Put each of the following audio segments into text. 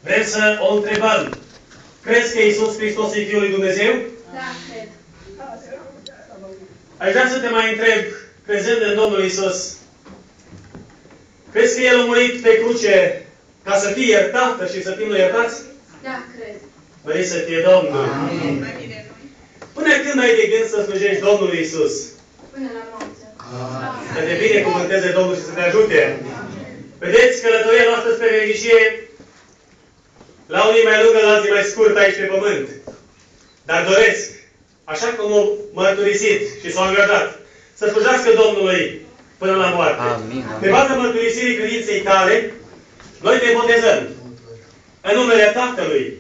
Vrem să o întrebăm. Crezi că Iisus Hristos e Fiul lui Dumnezeu? Da, cred. Aș vrea să te mai întreb, crezând în Domnul Iisus, crezi că El a murit pe cruce ca să fie iertată și să fim noi iertați? Da, cred. Mărit să fie Domnul. Amin. Până când ai de gând să slujești Domnului Iisus? Până la moarte. Să te binecuvânteze Domnul și să te ajute. Vedeți, călătoria noastră spre veșnicie, la unii mai lungă, la alții mai scurt aici pe pământ. Dar doresc, așa cum au mărturisit și s-au angajat, să slujească Domnului până la moarte. Amin. Pe baza mărturisirii credinței tale, noi te botezăm în numele Tatălui,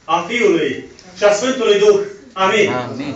a Fiului și a Sfântului Duh. Amin. Amin.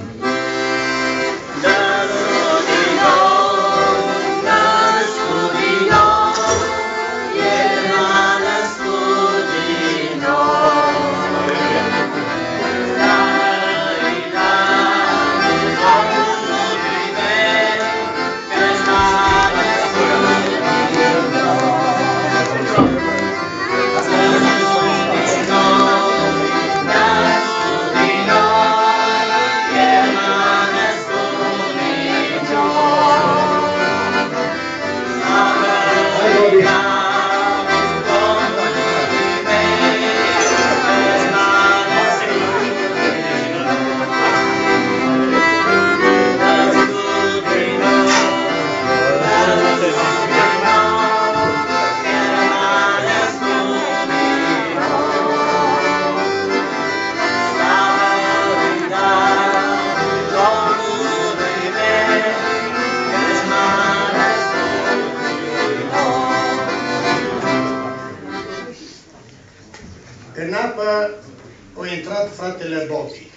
În apă a intrat fratele Bochi.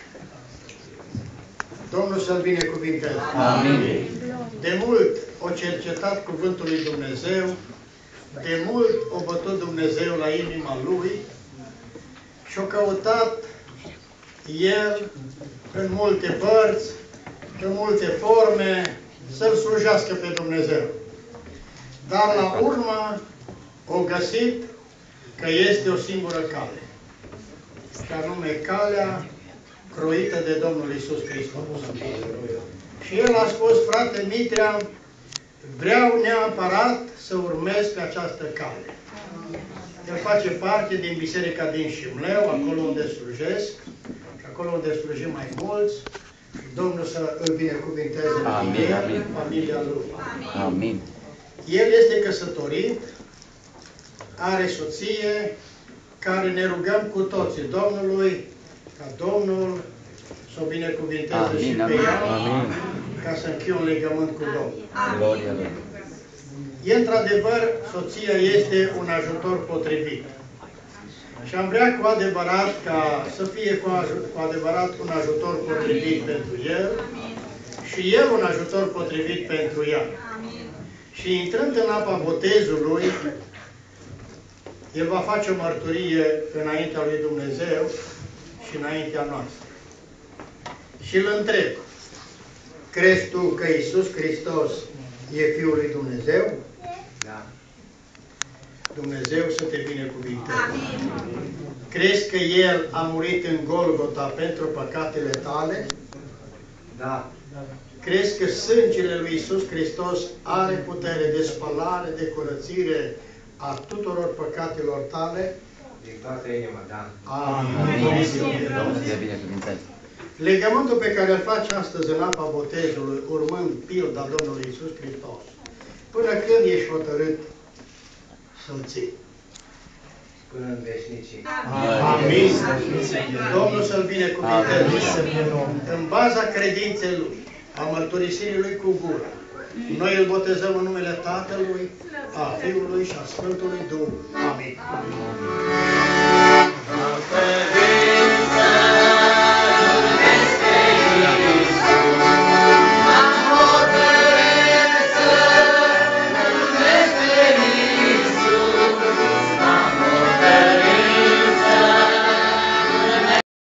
Domnul să-l binecuvinteze. Amin. De mult o cercetat cuvântul lui Dumnezeu, de mult o bătut Dumnezeu la inima lui și-o căutat el în multe părți, în multe forme, să-L slujească pe Dumnezeu. Dar la urmă o găsit că este o singură cale. Și anume calea croită de Domnul Iisus Hristos. Și el a spus, frate Mitrea, vreau neapărat să urmez pe această cale. El face parte din biserica din Șimleu, acolo unde slujesc, și acolo unde slujim mai mulți. Domnul să îl binecuvinteze în familia lui. Amin. El este căsătorit, are soție, care ne rugăm cu toții Domnului, ca Domnul să o binecuvinteze și pe ea, ca să încheie un legământ cu Domnul. Gloria Lui. Într-adevăr, soția este un ajutor potrivit. Și am vrea cu adevărat ca să fie cu adevărat un ajutor potrivit pentru el și el un ajutor potrivit pentru ea. Și intrând în apa botezului, el va face o mărturie înaintea lui Dumnezeu și înaintea noastră. Și îl întreb, crezi tu că Iisus Hristos e Fiul lui Dumnezeu? Da. Dumnezeu să te binecuvinteze. Crezi că El a murit în Golgota pentru păcatele tale? Da. Crezi că sângele lui Iisus Hristos are putere de spălare, de curățire a tuturor păcatelor tale? Din toată inima, da. Amin. Domnul să te binecuvinteze. Legământul pe care îl faci astăzi în apa botezului, urmând pilda Domnului Iisus Hristos, până când ești hotărât să-l ții? Până în veșnicie. Amin. Domnul să-l binecuvinteze. În baza credinței lui, a mărturisirii lui cu gură, noi îl botezăm în numele Tatălui, a Fiului și a Sfântului Duh. Amin.